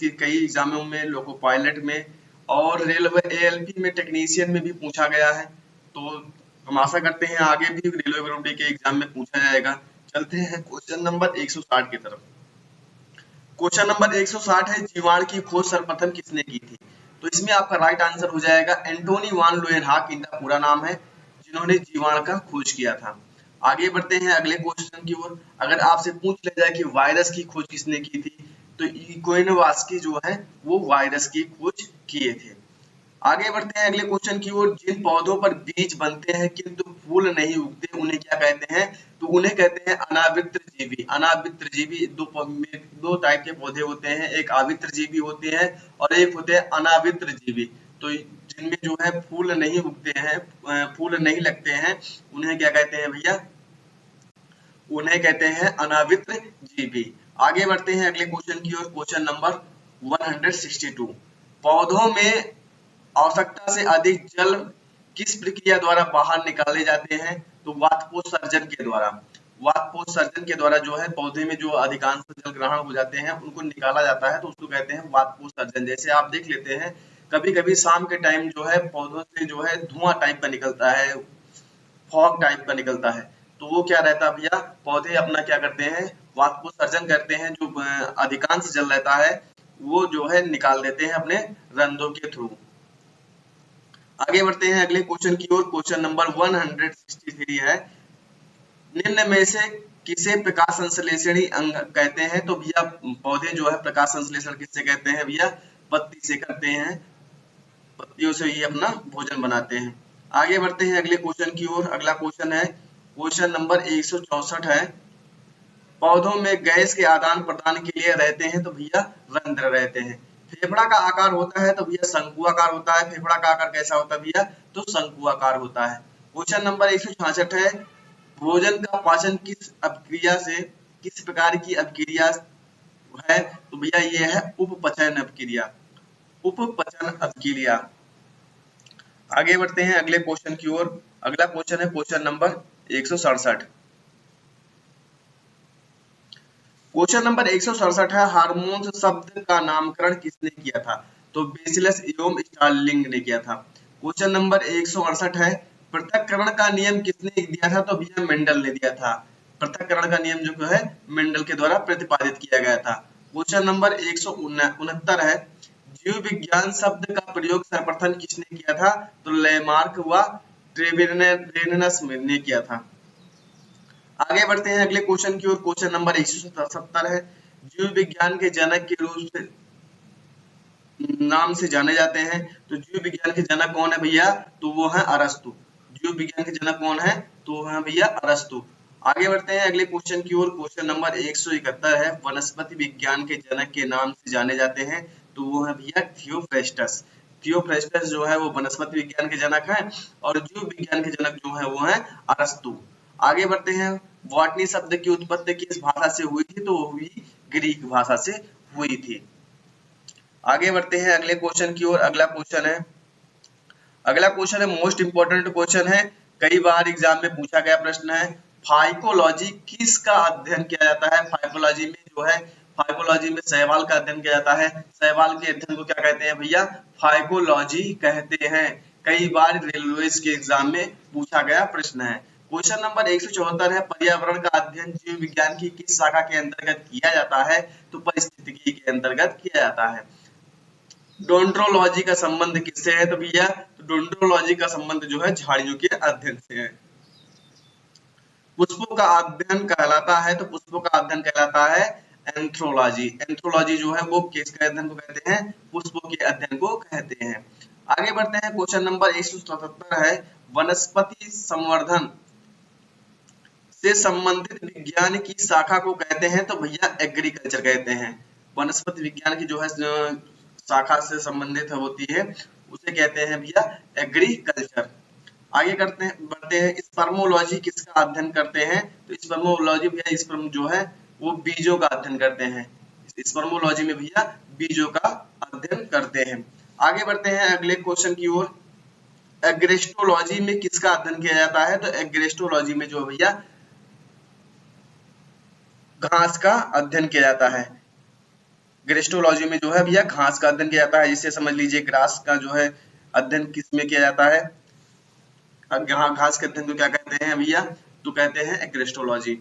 इसकी कई एग्जामों में, लोको पायलट में और रेलवे एएलपी में टेक्नीशियन में भी पूछा गया है। तो हम आशा करते हैं आगे भी रेलवे ग्रुप डी के एग्जाम में पूछा जाएगा। चलते हैं क्वेश्चन नंबर 160 की तरफ। क्वेश्चन नंबर 160 है, जीवाणु की खोज सर्वप्रथम किसने की थी? तो इसमें आपका राइट आंसर हो जाएगा एंटोनी वान लुएनहाक, इनका पूरा नाम है, जिन्होंने जीवाणु का खोज किया था। आगे बढ़ते हैं अगले क्वेश्चन की ओर। अगर आपसे पूछ लिया जाए कि वायरस की खोज किसने की थी, तो इकोनोवास्की जो है वो वायरस की खोज किए थे। आगे बढ़ते हैं अगले क्वेश्चन की ओर। जिन पौधों पर बीज बनते हैं किंतु फूल नहीं उगते, उन्हें क्या कहते हैं? तो उन्हें कहते हैं अनावृत्र जीवी। अनावृत्र जीवी दो टाइप के पौधे होते हैं, एक आवृत्र जीवी होते हैं और एक होते हैं अनावृत्र जीवी। तो जिनमें जो है फूल नहीं उगते हैं, फूल नहीं लगते हैं, उन्हें क्या कहते हैं भैया? उन्हें कहते हैं अनावृत्र जीवी। आगे बढ़ते हैं अगले क्वेश्चन की ओर। Question number 162। पौधों में आवश्यकता से अधिक जल किस प्रक्रिया द्वारा बाहर निकाले जाते हैं? तो वाष्पोत्सर्जन के द्वारा। वाष्पोत्सर्जन के द्वारा जो है पौधे में जो अधिकांश जल ग्रहण हो जाते हैं उनको निकाला जाता है, तो उसको कहते हैं वाष्पोत्सर्जन। जैसे आप देख लेते हैं कभी कभी शाम के टाइम जो है पौधों से जो है धुआं टाइप का निकलता है, फॉग टाइप का निकलता है, तो वो क्या रहता है भैया? पौधे अपना क्या करते हैं? वाष्पोत्सर्जन करते हैं, जो अधिकांश जल रहता है वो जो है निकाल देते हैं अपने रंध्रों के थ्रू। आगे बढ़ते हैं अगले क्वेश्चन की ओर। क्वेश्चन नंबर 163 है, निम्न में से किसे प्रकाश संश्लेषणी अंग कहते हैं? तो भैया पौधे जो है प्रकाश संश्लेषण किससे कहते हैं भैया? पत्ती से करते हैं, पत्तियों से ही अपना भोजन बनाते हैं। आगे बढ़ते हैं अगले क्वेश्चन की ओर। अगला क्वेश्चन है क्वेश्चन नंबर 164 है, पौधों में गैस के आदान प्रदान के लिए रहते हैं तो भैया रंध्र रहते हैं। फेफड़ा का आकार होता है तो भैया शंकुआकार होता है। फेफड़ा का आकार कैसा होता है भैया? तो शंकुआकार होता है। क्वेश्चन नंबर 166 है, भोजन का पाचन किस अपक्रिया से, किस प्रकार की अपक्रिया है? तो भैया ये है उपपचन अपक्रिया, उपपचन अपक्रिया। आगे बढ़ते हैं अगले क्वेश्चन की ओर। अगला क्वेश्चन है क्वेश्चन नंबर 167। क्वेश्चन नंबर 167 है, हार्मोन्स शब्द का नामकरण किसने किया था? तो बेसिलस एवं स्टार्लिंग ने किया था। क्वेश्चन नंबर 168 है, पृथक्करण का नियम किसने दिया था? तो भैया मेंडल ने दिया था। पृथक्करण का नियम जो है मेंडल के द्वारा प्रतिपादित किया गया था। क्वेश्चन नंबर 169 है, जीव विज्ञान शब्द का प्रयोग सर्वप्रथम किसने किया था? तो लेमार्क व ट्रेवेनस ने किया था। आगे बढ़ते हैं अगले क्वेश्चन की ओर। क्वेश्चन नंबर 170 है, जीव विज्ञान के जनक के रूप से नाम से जाने जाते हैं, तो जीव विज्ञान के जनक कौन है भैया? तो वो है अरस्तु। जीव विज्ञान के जनक कौन है? तो वो है भैया अरस्तु। आगे बढ़ते हैं अगले क्वेश्चन की ओर। क्वेश्चन नंबर 171 है, वनस्पति विज्ञान के जनक के नाम से जाने जाते हैं, तो वो है भैया थियोफ्रेस्टस। थियोफ्रेस्टस जो है वो वनस्पति विज्ञान के जनक है और जीव विज्ञान के जनक जो है वो है अरस्तु। आगे बढ़ते हैं, बॉटनी शब्द की उत्पत्ति किस भाषा से हुई थी? तो वो हुई ग्रीक भाषा से हुई थी। आगे बढ़ते हैं अगले क्वेश्चन की ओर। अगला क्वेश्चन है मोस्ट इंपोर्टेंट क्वेश्चन है, कई बार एग्जाम में पूछा गया प्रश्न है, फाइकोलॉजी किसका अध्ययन किया जाता है? फाइकोलॉजी में जो है, फाइकोलॉजी में शैवाल का अध्ययन किया जाता है। शैवाल के अध्ययन को क्या कहते हैं भैया? फाइकोलॉजी कहते हैं। कई बार रेलवे के एग्जाम में पूछा गया प्रश्न है। क्वेश्चन नंबर 174 है, पर्यावरण का अध्ययन जीव विज्ञान की किस शाखा के अंतर्गत किया जाता है? तो परिस्थितिकी के अंतर्गत किया जाता है। डोंड्रोलॉजी का संबंध किससे है? तो भैया डोंड्रोलॉजी का संबंध जो है झाड़ियों के अध्ययन से है। पुष्पों का अध्ययन कहलाता है, तो पुष्पों का अध्ययन कहलाता है एंथ्रोलॉजी। एंथ्रोलॉजी जो है वो किसके अध्ययन को कहते हैं? पुष्पों के अध्ययन को कहते हैं। आगे बढ़ते हैं, क्वेश्चन नंबर 177 है, वनस्पति संवर्धन से संबंधित विज्ञान की शाखा को कहते हैं? तो भैया एग्रीकल्चर कहते हैं। वनस्पति विज्ञान की जो है शाखा से संबंधित होती है उसे कहते हैं भैया एग्रीकल्चर। आगे बढ़ते हैं, स्पर्मोलॉजी किसका अध्ययन करते हैं? तो स्पर्मोलॉजी भैया स्पर्म जो है वो बीजों का अध्ययन करते हैं। स्पर्मोलॉजी में भैया बीजों का अध्ययन करते हैं। आगे बढ़ते हैं अगले क्वेश्चन की ओर। एग्रेस्टोलॉजी में किसका अध्ययन किया जाता है? तो एग्रेस्टोलॉजी में जो भैया घास का अध्ययन किया जाता है। ग्रेस्टोलॉजी में जो है भैया घास का अध्ययन किया जाता है, जिससे समझ लीजिए ग्रास का जो है अध्ययन किस में किया जाता है। घास के अध्ययन को क्या कहते हैं भैया, तो कहते हैं एग्रेस्टोलॉजी।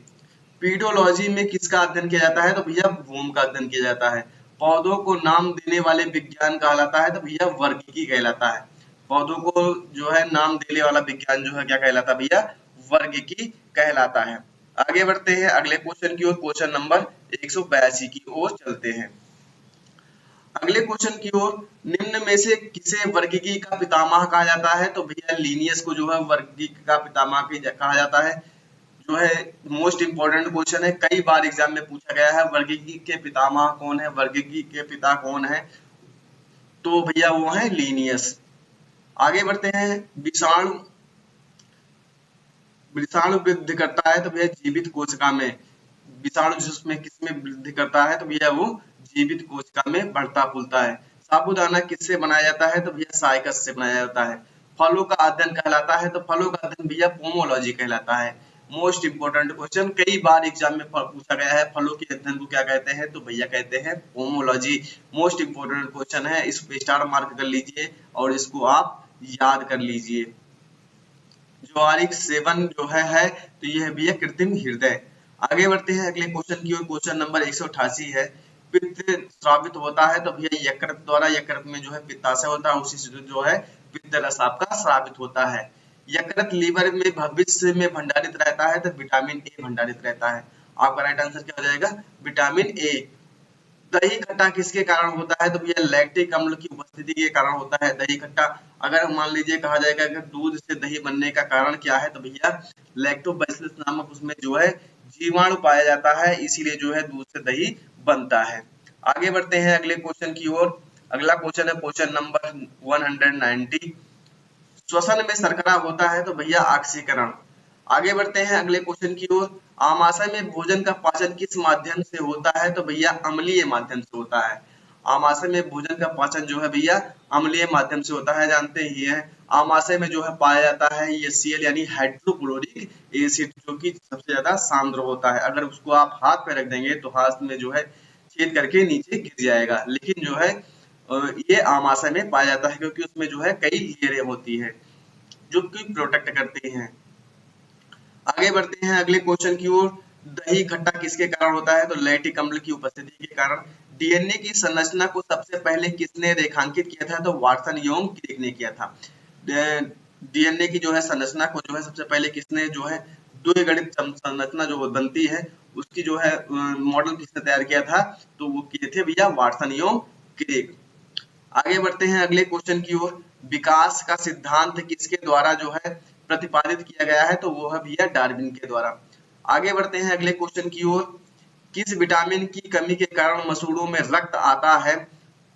पीडोलॉजी में किसका अध्ययन किया जाता है, तो भैया भूम का अध्ययन किया जाता है। पौधों को नाम देने वाले विज्ञान कहलाता है, तो भैया वर्गिकी कहलाता है। पौधों को जो है नाम देने वाला विज्ञान जो है क्या कहलाता है भैया, वर्गिकी कहलाता है। आगे बढ़ते हैं अगले क्वेश्चन की ओर, क्वेश्चन नंबर 182 की ओर चलते हैं। अगले क्वेश्चन की ओर, निम्न में से किसे वर्गिकी का पितामह कहा जाता है, तो भैया लीनियस को जो है वर्गिकी का पितामह कहा जाता है। जो है मोस्ट इंपोर्टेंट क्वेश्चन है, कई बार एग्जाम में पूछा गया है, वर्गिकी के पितामह कौन है, वर्गिकी के पिता कौन है, तो भैया वो है लीनियस। आगे बढ़ते हैं, विषाणु विषाणु वृद्धि करता है, तो भैया जीवित कोशिका में। विषाणु जिसमें किसमें वृद्धि करता है, तो भैया वो जीवित कोशिका में बढ़ता फूलता है। साबूदाना किससे बनाया जाता है, तो भैया साइकस से बनाया जाता है। फलों का अध्ययन कहलाता है, तो फलों का अध्ययन भैया पोमोलॉजी कहलाता है। मोस्ट इंपोर्टेंट क्वेश्चन, कई बार एग्जाम में पूछा गया है, फलों के अध्ययन को क्या कहते हैं, तो भैया कहते हैं पोमोलॉजी। मोस्ट इंपोर्टेंट क्वेश्चन है, इस पे स्टार मार्क कर लीजिए और इसको आप याद कर लीजिए। ज्वारिक सेवन जो है तो यह भी है कृत्रिम हृदय। आगे बढ़ते हैं अगले क्वेश्चन की ओर, क्वेश्चन नंबर 188 है। पित्त स्रावित होता है, तो भैया यकृत द्वारा। यकृत में जो है पित्ताशय होता है, उसी से जो है पित्त रस आपका स्रावित होता है। यकृत लीवर में भविष्य में भंडारित रहता है, तो विटामिन ए भंडारित रहता है। आपका राइट आंसर क्या हो जाएगा, विटामिन ए। दही खट्टा किसके कारण होता है, तो भैया लैक्टिक अम्ल की उपस्थिति के कारण होता है दही खट्टा। अगर मान लीजिए कहा जाएगा कि दूध से दही बनने का कारण क्या है, तो भैया लैक्टोबैसिलस नामक उसमें जो है जीवाणु पाया जाता है, इसीलिए जो है दूध से दही बनता है। आगे बढ़ते हैं अगले क्वेश्चन की ओर। अगला क्वेश्चन है क्वेश्चन नंबर 190। श्वसन में शर्करा होता है, तो भैया ऑक्सीकरण। आगे बढ़ते हैं अगले क्वेश्चन की ओर। आमाशय में भोजन का पाचन किस माध्यम से होता है, तो भैया अम्लीय माध्यम से होता है। आमाशय में भोजन का पाचन जो है भैया अम्लीय माध्यम से होता है, जानते ही हैं। आमाशय में जो है पाया जाता है ये Cl यानी हाइड्रोक्लोरिक एसिड, जो कि सबसे ज्यादा सांद्र होता है। अगर उसको आप हाथ पे रख देंगे तो हाथ में जो है छेद करके नीचे गिर जाएगा, लेकिन जो है ये आमाशय में पाया जाता है, क्योंकि उसमें जो है कई लेयरें होती है जो कि प्रोटेक्ट करती हैं। आगे बढ़ते हैं अगले क्वेश्चन की ओर। दही खट्टा किसके कारण होता है, तो लैक्टिक अम्ल की उपस्थिति के कारण। डीएनए की संरचना को सबसे पहले किसने रेखांकित किया था, तो वाटसन एवं क्रिक ने किया था। डीएनए की जो है संरचना को जो है सबसे पहले किसने जो है द्विगणित संरचना जो बनती है उसकी जो है मॉडल किसने तैयार किया था, तो वो किए थे भैया वाटसन एवं क्रिक। आगे बढ़ते हैं अगले क्वेश्चन की ओर। विकास का सिद्धांत किसके द्वारा जो है प्रतिपादित किया गया है, तो वो है भैया डार्विन के द्वारा। आगे बढ़ते हैं अगले क्वेश्चन की ओर। किस विटामिन की कमी के कारण मसूड़ों में रक्त आता है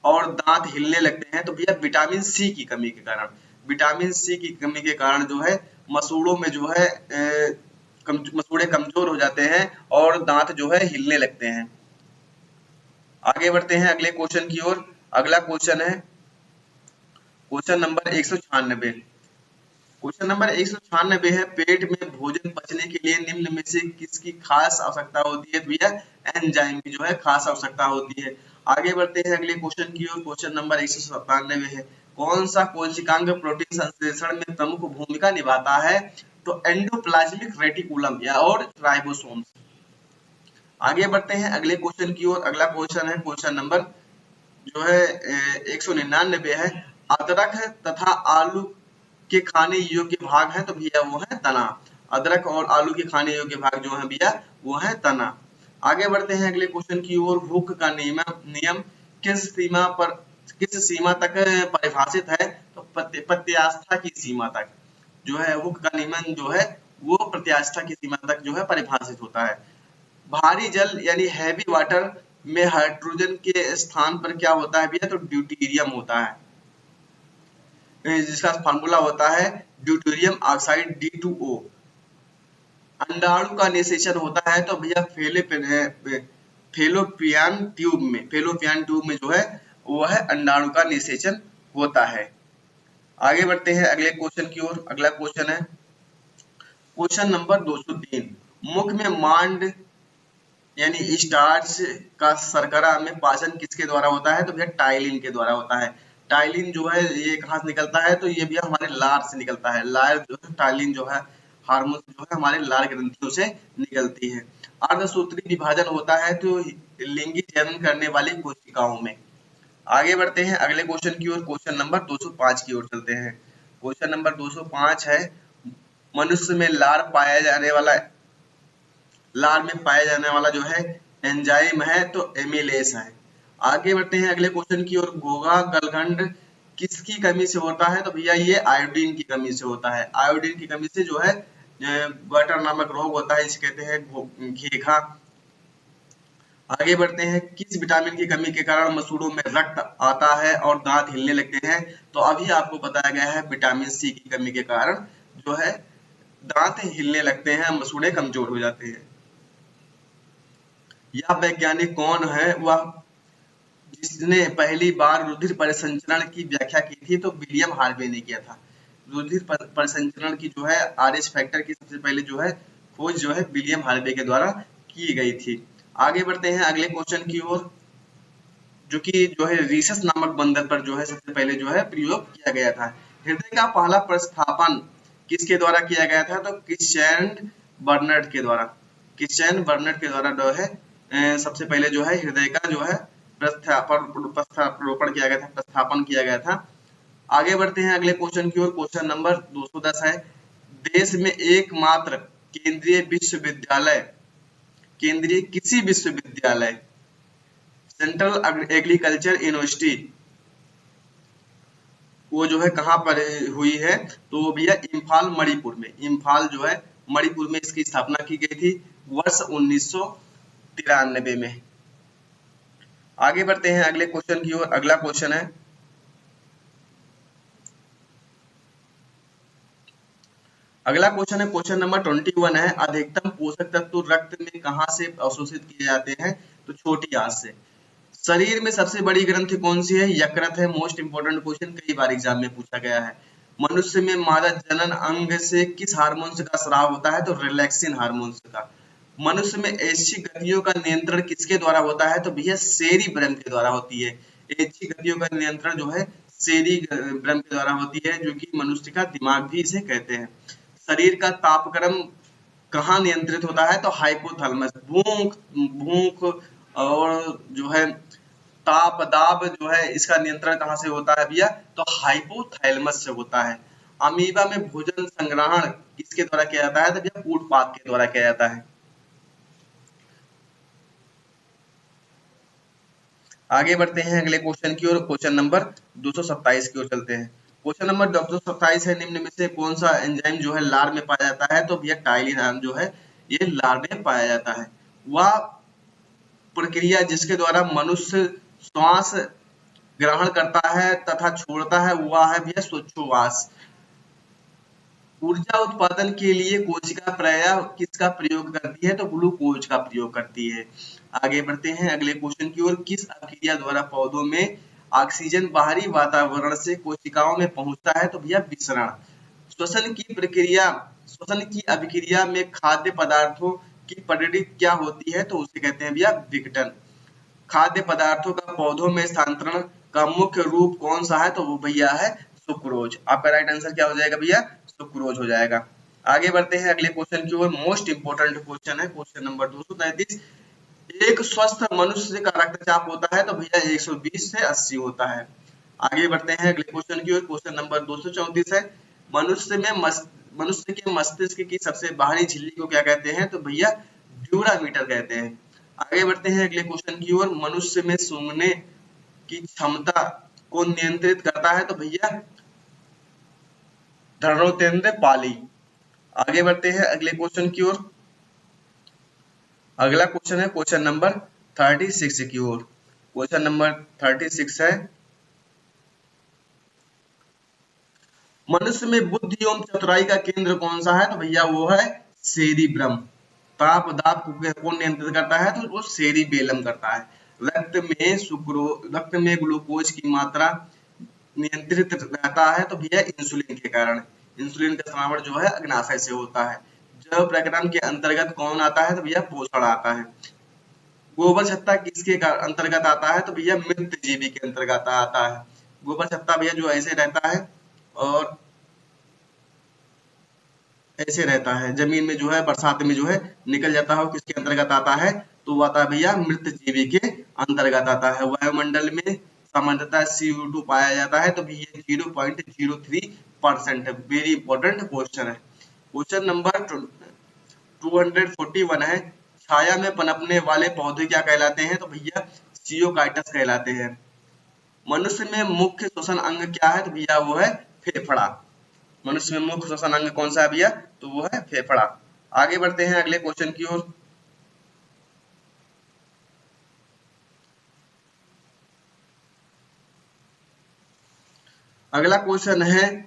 और दांत हिलने लगते हैं, तो भैया विटामिन सी की कमी के कारण। विटामिन सी की कमी के कारण जो है मसूड़ों में जो है मसूड़े कमजोर हो जाते हैं और दांत जो है हिलने लगते हैं। आगे बढ़ते हैं अगले क्वेश्चन की ओर। अगला क्वेश्चन है क्वेश्चन नंबर 196। क्वेश्चन नंबर 196 है, पेट में भोजन पचने के लिए निम्न में से किसकी खास आवश्यकता होती है, भैया एंजाइम की जो है खास आवश्यकता होती है। आगे बढ़ते हैं अगले क्वेश्चन की ओर। क्वेश्चन नंबर 197 है, कौन सा कोशिकांग प्रोटीन संश्लेषण में प्रमुख भूमिका निभाता है, तो एंडोप्लाज्मिक रेटिकुलम या और राइबोसोम्स। आगे बढ़ते हैं अगले क्वेश्चन की ओर। अगला क्वेश्चन है क्वेश्चन नंबर जो है 199 है, अदरक तथा आलू के खाने योग्य भाग है, तो भैया वो है तना। अदरक और आलू के खाने योग्य भाग जो है भैया वो है तना। आगे बढ़ते हैं अगले क्वेश्चन की ओर। हुक का नियम किस सीमा तक परिभाषित है, तो प्रत्यास्था की सीमा तक जो है हुक का नियम जो है वो प्रत्यास्था की सीमा तक जो है परिभाषित होता है। भारी जल यानी हैवी वाटर में हाइड्रोजन के स्थान पर क्या होता है भैया, तो ड्यूटीरियम होता है, जिसका फार्मूला होता है ड्यूटेरियम ऑक्साइड D2O। अंडाणु का निषेचन होता है, तो भैया फेलोपियन ट्यूब में जो है वो है अंडाणु का निषेचन होता है। आगे बढ़ते हैं अगले क्वेश्चन की ओर। अगला क्वेश्चन है क्वेश्चन नंबर 203। मुख में मांड यानी स्टार्च का शर्करा में पाचन किसके द्वारा होता है? तो भैया टाइलिन के द्वारा होता है। टाइलिन जो है ये कहाँ से निकलता है? तो ये भैया हमारे लार से निकलता है। लार जो है टाइलिन जो है हार्मोन जो है हमारे लार ग्रंथियों से निकलती है। अर्धसूत्री विभाजन होता है तो लिंगी चयन करने वाली कोशिकाओं में। आगे बढ़ते हैं अगले क्वेश्चन की ओर। क्वेश्चन नंबर 205 की ओर चलते हैं। क्वेश्चन नंबर 205 है, मनुष्य में लार में पाया जाने वाला जो है एंजाइम है तो एमिलेस है। आगे बढ़ते हैं अगले क्वेश्चन की ओर। घोगा गलघंट किसकी कमी से होता है? तो भैया ये आयोडीन की कमी से होता है। आयोडीन की कमी से जो है गटर नामक रोग होता है, इसे कहते हैं घेघा। आगे बढ़ते हैं, किस विटामिन की कमी के कारण मसूड़ों में रक्त आता है और दांत हिलने लगते हैं? तो अभी आपको बताया गया है विटामिन सी की कमी के कारण जो है दांत हिलने लगते हैं, मसूड़े कमजोर हो जाते हैं। यह वैज्ञानिक कौन है? वह जिसने पहली बार रुधिर परिसंचरण की व्याख्या की थी? तो विलियम हार्वे ने किया था। रुधिर परिसंचरण की जो है आरएच फैक्टर की सबसे पहले जो है खोज जो है विलियम हार्वे के द्वारा की गई थी। आगे बढ़ते हैं अगले क्वेश्चन की ओर, जो कि जो है रीसस नामक बंदर पर जो है सबसे पहले जो है प्रयोग किया गया था। हृदय का पहला प्रतिस्थापन किसके द्वारा किया गया था? तो क्रिश्चियन बर्नर्ड के द्वारा। क्रिश्चियन बर्नर्ड के द्वारा जो है सबसे पहले जो है हृदय का जो है प्रस्थापन किया गया था, प्रतिस्थापन किया गया था। आगे बढ़ते हैं अगले क्वेश्चन की ओर। क्वेश्चन नंबर 210 है, देश में एकमात्र केंद्रीय विश्वविद्यालय, केंद्रीय किसी विश्वविद्यालय, सेंट्रल एग्रीकल्चर यूनिवर्सिटी, वो जो है कहाँ पर हुई है? तो वो भैया इम्फाल मणिपुर में। इम्फाल जो है मणिपुर में इसकी स्थापना की गई थी वर्ष 1993 में। आगे बढ़ते हैं अगले क्वेश्चन की ओर। अगला क्वेश्चन है, अगला क्वेश्चन है क्वेश्चन नंबर 21 है, अधिकतम पोषक तत्व रक्त में कहाँ से अवशोषित किए जाते हैं? तो छोटी आंत से। शरीर में सबसे बड़ी ग्रंथि कौन सी है? यकृत है। मोस्ट इंपोर्टेंट क्वेश्चन, कई बार एग्जाम में पूछा गया है। मनुष्य में मादा जनन अंग से किस हार्मोन का स्राव होता है? तो रिलैक्सिन हार्मोन का। मनुष्य में ऐच्छिक गतियों का नियंत्रण किसके द्वारा होता है? तो भैया सेरिब्रम के द्वारा होती है। ऐच्छिक गतियों का नियंत्रण जो है सेरिब्रम के द्वारा होती है, जो कि मनुष्य का दिमाग भी इसे कहते हैं। शरीर का तापक्रम कहाँ नियंत्रित होता है? तो हाइपोथैलेमस। भूख भूख और जो है ताप दाब जो है इसका नियंत्रण कहाँ से होता है भैया? तो हाइपोथैलेमस से होता है। अमीबा में भोजन संग्रहण किसके द्वारा किया जाता है? तो भैया कूटपाथ के द्वारा किया जाता है। आगे बढ़ते हैं अगले क्वेश्चन की ओर। क्वेश्चन नंबर 227 की ओर चलते हैं। क्वेश्चन नंबर 227 है, निम्न में से कौन सा एंजाइम जो है लार में पाया जाता है? तो भैया टाइलिन जो है ये लार में पाया जाता है। वह प्रक्रिया जिसके द्वारा मनुष्य श्वास ग्रहण करता है तथा छोड़ता है वह है भैया श्वासोच्छ्वास। ऊर्जा उत्पादन के लिए कोशिका प्रायः किसका प्रयोग करती है? तो ग्लूकोज का प्रयोग करती है। आगे बढ़ते हैं अगले क्वेश्चन की ओर। किस अभिक्रिया द्वारा पौधों में ऑक्सीजन बाहरी वातावरण से कोशिकाओं में पहुंचता है? तो भैया विसरण। श्वसन की प्रक्रिया, श्वसन की अभिक्रिया में खाद्य पदार्थों की प्रक्रिया क्या होती है? तो उसे कहते हैं भैया विघटन। खाद्य पदार्थों का पौधों में स्थानांतरण का मुख्य रूप कौन सा है? तो वो भैया है सुक्रोज। आपका राइट आंसर क्या हो जाएगा भैया? सुक्रोज हो जाएगा। आगे बढ़ते हैं अगले क्वेश्चन की ओर। मोस्ट इंपोर्टेंट क्वेश्चन है क्वेश्चन नंबर 233। एक स्वस्थ मनुष्य का रक्तचाप होता है? तो भैया 120 से 80 होता है। आगे बढ़ते हैं अगले क्वेश्चन की ओर। क्वेश्चन नंबर 234 है, मनुष्य में मनुष्य के मस्तिष्क की सबसे बाहरी झिल्ली को क्या कहते हैं? तो भैया ड्यूरामीटर कहते हैं। आगे बढ़ते हैं अगले क्वेश्चन की ओर। मनुष्य में सूंघने की क्षमता को नियंत्रित करता है? तो भैया धर्मोतेंद्र पाली। आगे बढ़ते हैं अगले क्वेश्चन की ओर। अगला क्वेश्चन है क्वेश्चन नंबर 36 की ओर। क्वेश्चन नंबर 36 है, मनुष्य में बुद्धि एवं चतुराई का केंद्र कौन सा है? तो भैया वो है सेरिब्रम। ताप दाप को कौन नियंत्रित करता है? तो वो सेरिबेलम करता है। रक्त में ग्लूकोज की मात्रा नियंत्रित रहता है तो भैया इंसुलिन के कारण। इंसुलिन का स्रावण जो है अग्नाशय से होता है। जब प्रक्रम के अंतर्गत कौन आता है? तो भैया पोषण आता है। गोबर छत्ता किसके अंतर्गत आता है? तो भैया मृत जीवी के अंतर्गत आता है। गोबर छत्ता भैया जो ऐसे रहता है और ऐसे रहता है, जमीन में जो है बरसात में जो है निकल जाता है, वो किसके अंतर्गत आता है? तो वो आता है भैया मृत जीवी के अंतर्गत आता है। वायुमंडल में सामान्यतः CO2 पाया जाता है, तो भैया 0.03% है। वेरी इंपॉर्टेंट क्वेश्चन है। क्वेश्चन नंबर 241 है, छाया में पनपने वाले पौधे क्या कहलाते हैं? तो भैया जियोकाइटस कहलाते हैं। मनुष्य में मुख्य श्वसन अंग क्या है? तो भैया वो है फेफड़ा। मनुष्य में मुख्य श्वसन अंग कौन सा है भैया? तो वो है फेफड़ा। आगे बढ़ते हैं अगले क्वेश्चन की ओर। अगला क्वेश्चन है,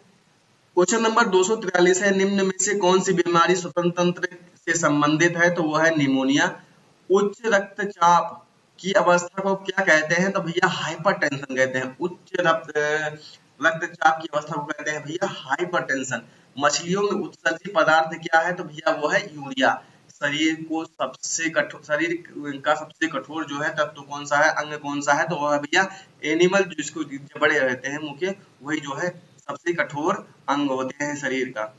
क्वेश्चन नंबर 243 है, निम्न में से कौन सी बीमारी श्वसन तंत्र से संबंधित है? तो वो है निमोनिया। उच्च रक्तचाप की अवस्था को क्या कहते हैं? तो भैया हाइपरटेंशन कहते हैं। उच्च रक्तचाप की अवस्था को कहते हैं भैया हाइपरटेंशन। मछलियों में उत्सर्जित पदार्थ क्या है? तो भैया वो है यूरिया। शरीर का सबसे कठोर जो है तत्व कौन सा है, अंग कौन सा है? तो वह है भैया एनिमल, जिसको बड़े रहते हैं मुख्य, वही जो है सबसे कठोर अंग होते हैं शरीर का।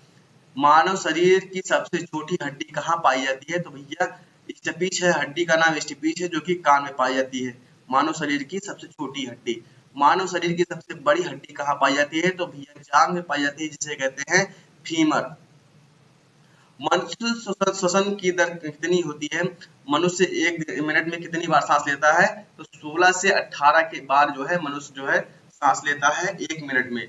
मानव शरीर की सबसे छोटी हड्डी कहाँ पाई जाती है? तो भैया स्टपीच है, हड्डी का नाम स्टपीच है, जो कि कान में पाई जाती है। मानव शरीर की सबसे छोटी हड्डी। मानव शरीर की सबसे बड़ी हड्डी कहाँ पाई जाती है? तो भैया जांघ में पाई जाती है, जिसे कहते हैं फीमर। मनुष्य श्वसन की दर कितनी होती है? मनुष्य एक मिनट में कितनी बार सांस लेता है? तो 16 से 18 के बार जो है मनुष्य जो है सांस लेता है एक मिनट में।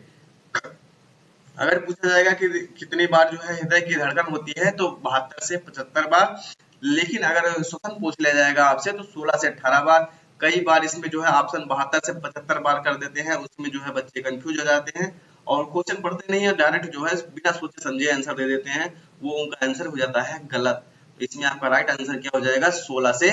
अगर पूछा जाएगा कि कितनी बार जो है हृदय की धड़कन होती है, तो 72 से 75 बार। लेकिन अगर श्वसन पूछ लिया जाएगा आपसे, तो 16 से 18 बार। कई बार इसमें जो है ऑप्शन 72 से 75 बार कर देते हैं, उसमें जो है बच्चे कंफ्यूज हो जाते हैं और क्वेश्चन पढ़ते नहीं है, डायरेक्ट जो है बिना सोचे समझे आंसर दे देते हैं, वो उनका आंसर हो जाता है गलत। तो इसमें आपका राइट आंसर क्या हो जाएगा? 16 से